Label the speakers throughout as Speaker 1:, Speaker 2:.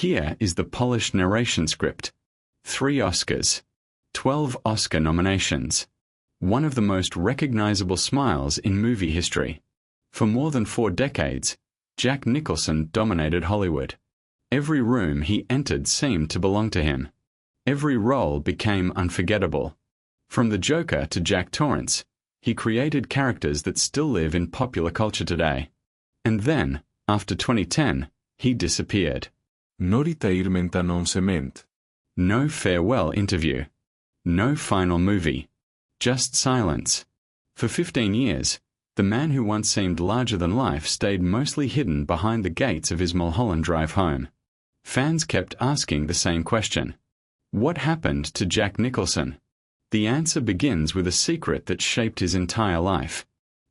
Speaker 1: Here is the polished narration script. 3 Oscars. 12 Oscar nominations. One of the most recognizable smiles in movie history. For more than 4 decades, Jack Nicholson dominated Hollywood. Every room he entered seemed to belong to him. Every role became unforgettable. From the Joker to Jack Torrance, he created characters that still live in popular culture today. And then, after 2010, he disappeared.
Speaker 2: No retirement announcement.
Speaker 1: No farewell interview. No final movie. Just silence. For 15 years, the man who once seemed larger than life stayed mostly hidden behind the gates of his Mulholland Drive home. Fans kept asking the same question. What happened to Jack Nicholson? The answer begins with a secret that shaped his entire life.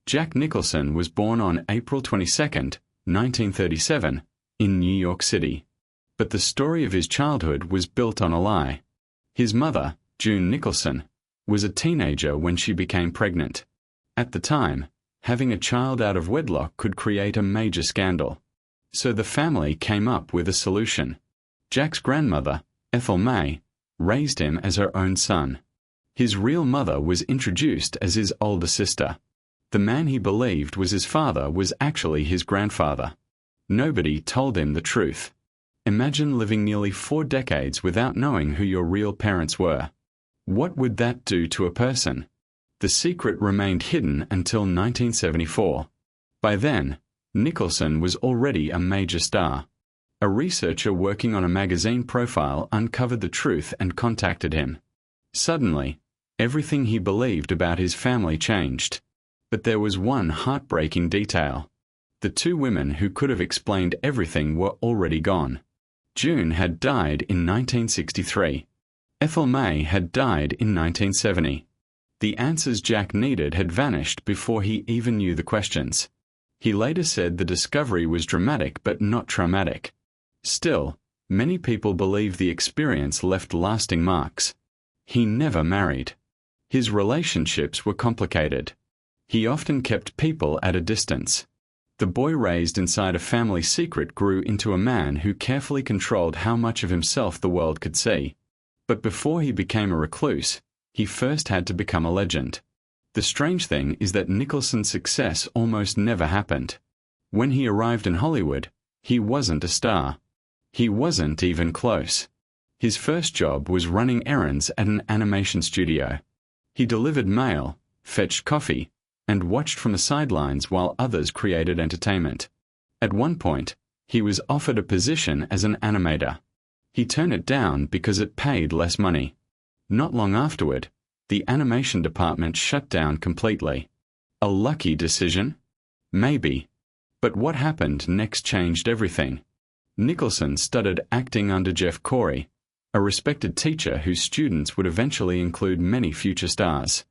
Speaker 1: Jack Nicholson was born on April 22, 1937, in New York City. But the story of his childhood was built on a lie. His mother, June Nicholson, was a teenager when she became pregnant. At the time, having a child out of wedlock could create a major scandal. So the family came up with a solution. Jack's grandmother, Ethel May, raised him as her own son. His real mother was introduced as his older sister. The man he believed was his father was actually his grandfather. Nobody told him the truth. Imagine living nearly 4 decades without knowing who your real parents were. What would that do to a person? The secret remained hidden until 1974. By then, Nicholson was already a major star. A researcher working on a magazine profile uncovered the truth and contacted him. Suddenly, everything he believed about his family changed. But there was one heartbreaking detail. The 2 women who could have explained everything were already gone. June had died in 1963. Ethel May had died in 1970. The answers Jack needed had vanished before he even knew the questions. He later said the discovery was dramatic but not traumatic. Still, many people believe the experience left lasting marks. He never married. His relationships were complicated. He often kept people at a distance. The boy raised inside a family secret grew into a man who carefully controlled how much of himself the world could see. But before he became a recluse, he first had to become a legend. The strange thing is that Nicholson's success almost never happened. When he arrived in Hollywood, he wasn't a star. He wasn't even close. His first job was running errands at an animation studio. He delivered mail, fetched coffee, and watched from the sidelines while others created entertainment. At one point, he was offered a position as an animator. He turned it down because it paid less money. Not long afterward, the animation department shut down completely. A lucky decision? Maybe. But what happened next changed everything. Nicholson studied acting under Jeff Corey, a respected teacher whose students would eventually include many future stars.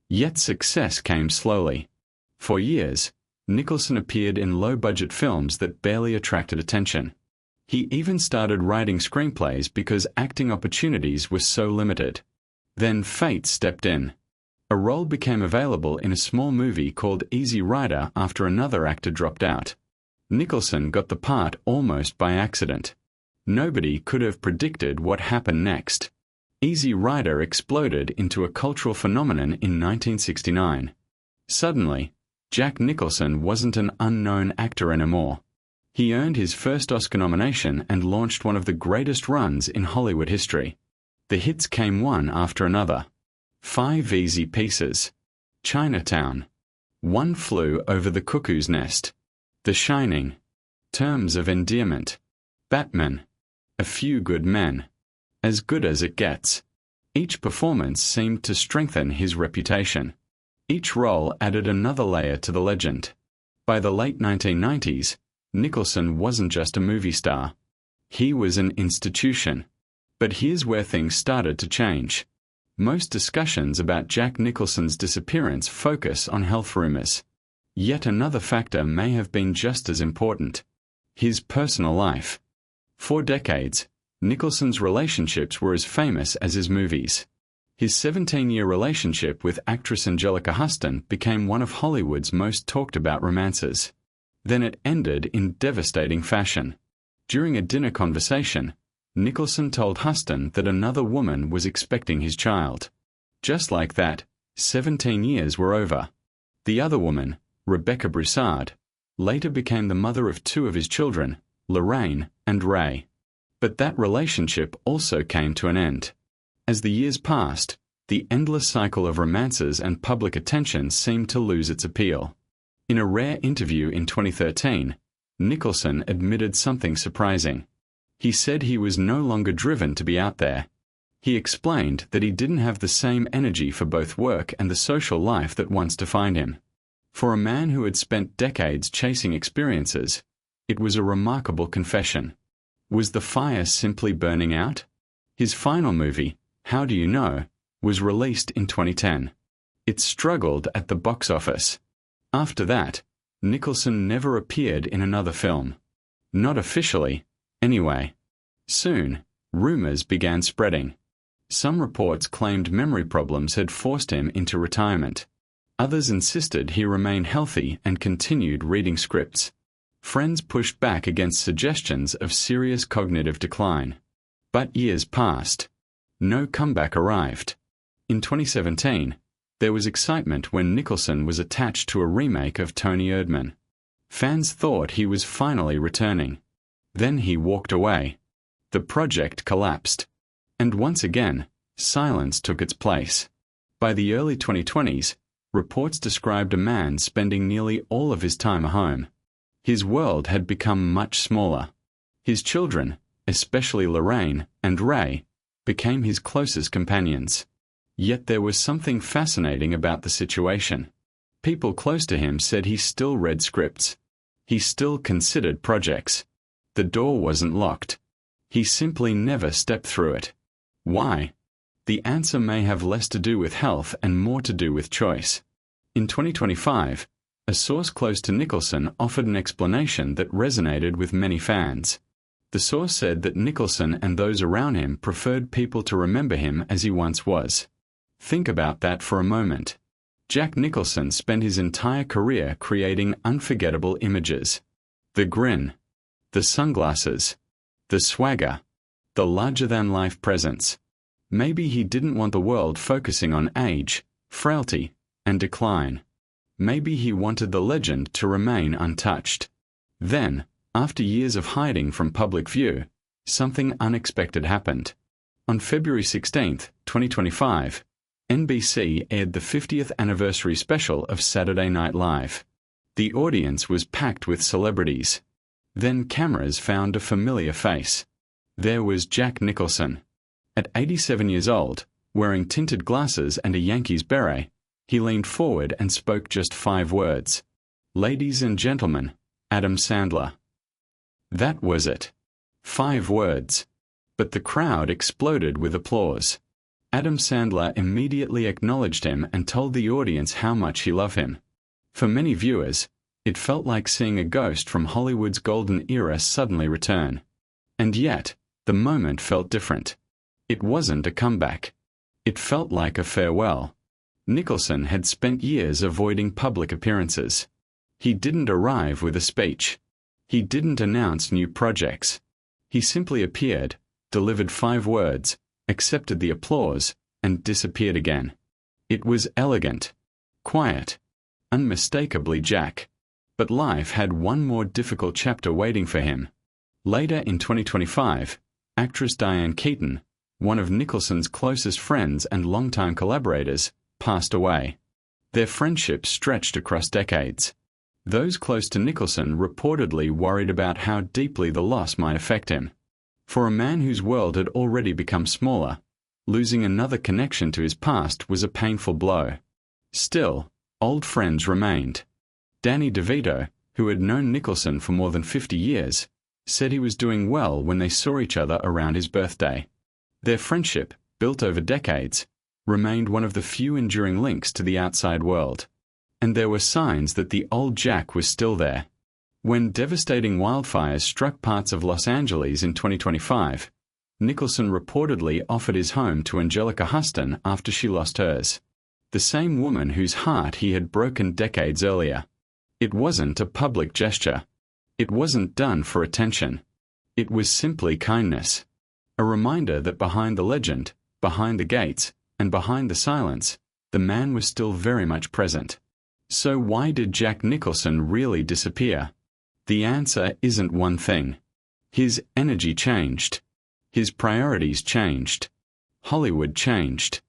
Speaker 1: Yet success came slowly. For years, Nicholson appeared in low-budget films that barely attracted attention. He even started writing screenplays because acting opportunities were so limited. Then fate stepped in. A role became available in a small movie called Easy Rider after another actor dropped out. Nicholson got the part almost by accident. Nobody could have predicted what happened next. Easy Rider exploded into a cultural phenomenon in 1969. Suddenly, Jack Nicholson wasn't an unknown actor anymore. He earned his first Oscar nomination and launched one of the greatest runs in Hollywood history. The hits came one after another. 5 Easy Pieces, Chinatown, One Flew Over the Cuckoo's Nest, The Shining, Terms of Endearment, Batman, A Few Good Men, As Good as It Gets. Each performance seemed to strengthen his reputation. Each role added another layer to the legend. By the late 1990s, Nicholson wasn't just a movie star. He was an institution. But here's where things started to change. Most discussions about Jack Nicholson's disappearance focus on health rumors. Yet another factor may have been just as important. His personal life. For decades, Nicholson's relationships were as famous as his movies. His 17-year relationship with actress Angelica Huston became one of Hollywood's most talked-about romances. Then it ended in devastating fashion. During a dinner conversation, Nicholson told Huston that another woman was expecting his child. Just like that, 17 years were over. The other woman, Rebecca Broussard, later became the mother of two of his children, Lorraine and Ray. But that relationship also came to an end. As the years passed, the endless cycle of romances and public attention seemed to lose its appeal. In a rare interview in 2013, Nicholson admitted something surprising. He said he was no longer driven to be out there. He explained that he didn't have the same energy for both work and the social life that once defined him. For a man who had spent decades chasing experiences, it was a remarkable confession. Was the fire simply burning out? His final movie, How Do You Know?, was released in 2010. It struggled at the box office. After that, Nicholson never appeared in another film. Not officially, anyway. Soon, rumors began spreading. Some reports claimed memory problems had forced him into retirement. Others insisted he remain healthy and continued reading scripts. Friends pushed back against suggestions of serious cognitive decline. But years passed. No comeback arrived. In 2017, there was excitement when Nicholson was attached to a remake of Tony Erdmann. Fans thought he was finally returning. Then he walked away. The project collapsed. And once again, silence took its place. By the early 2020s, reports described a man spending nearly all of his time at home. His world had become much smaller. His children, especially Lorraine and Ray, became his closest companions. Yet there was something fascinating about the situation. People close to him said he still read scripts. He still considered projects. The door wasn't locked. He simply never stepped through it. Why? The answer may have less to do with health and more to do with choice. In 2025, a source close to Nicholson offered an explanation that resonated with many fans. The source said that Nicholson and those around him preferred people to remember him as he once was. Think about that for a moment. Jack Nicholson spent his entire career creating unforgettable images. The grin, the sunglasses, the swagger, the larger-than-life presence. Maybe he didn't want the world focusing on age, frailty, and decline. Maybe he wanted the legend to remain untouched. Then, after years of hiding from public view, something unexpected happened. On February 16, 2025, NBC aired the 50th anniversary special of Saturday Night Live. The audience was packed with celebrities. Then cameras found a familiar face. There was Jack Nicholson. At 87 years old, wearing tinted glasses and a Yankees beret, he leaned forward and spoke just 5 words. "Ladies and gentlemen, Adam Sandler." That was it. 5 words. But the crowd exploded with applause. Adam Sandler immediately acknowledged him and told the audience how much he loved him. For many viewers, it felt like seeing a ghost from Hollywood's golden era suddenly return. And yet, the moment felt different. It wasn't a comeback. It felt like a farewell. Nicholson had spent years avoiding public appearances. He didn't arrive with a speech. He didn't announce new projects. He simply appeared, delivered 5 words, accepted the applause, and disappeared again. It was elegant, quiet, unmistakably Jack. But life had one more difficult chapter waiting for him. Later in 2025, actress Diane Keaton, one of Nicholson's closest friends and longtime collaborators, passed away. Their friendship stretched across decades. Those close to Nicholson reportedly worried about how deeply the loss might affect him. For a man whose world had already become smaller, losing another connection to his past was a painful blow. Still, old friends remained. Danny DeVito, who had known Nicholson for more than 50 years, said he was doing well when they saw each other around his birthday. Their friendship, built over decades, remained one of the few enduring links to the outside world. And there were signs that the old Jack was still there. When devastating wildfires struck parts of Los Angeles in 2025, Nicholson reportedly offered his home to Angelica Huston after she lost hers. The same woman whose heart he had broken decades earlier. It wasn't a public gesture. It wasn't done for attention. It was simply kindness. A reminder that behind the legend, behind the gates, and behind the silence, the man was still very much present. So why did Jack Nicholson really disappear? The answer isn't one thing. His energy changed. His priorities changed. Hollywood changed.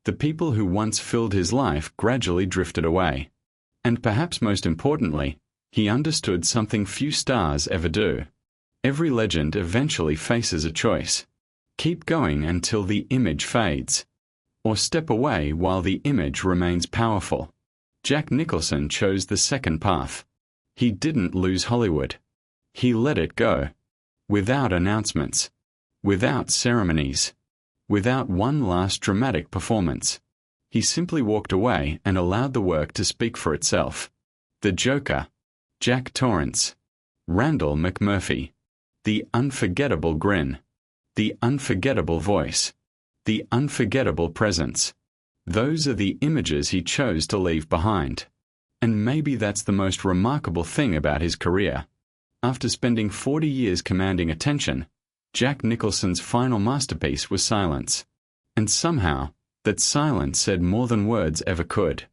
Speaker 1: The people who once filled his life gradually drifted away. And perhaps most importantly, he understood something few stars ever do. Every legend eventually faces a choice. Keep going until the image fades. Or step away while the image remains powerful. Jack Nicholson chose the second path. He didn't lose Hollywood. He let it go. Without announcements. Without ceremonies. Without one last dramatic performance. He simply walked away and allowed the work to speak for itself. The Joker. Jack Torrance. Randall McMurphy. The unforgettable grin. The unforgettable voice. The unforgettable presence. Those are the images he chose to leave behind. And maybe that's the most remarkable thing about his career. After spending 40 years commanding attention, Jack Nicholson's final masterpiece was silence. And somehow, that silence said more than words ever could.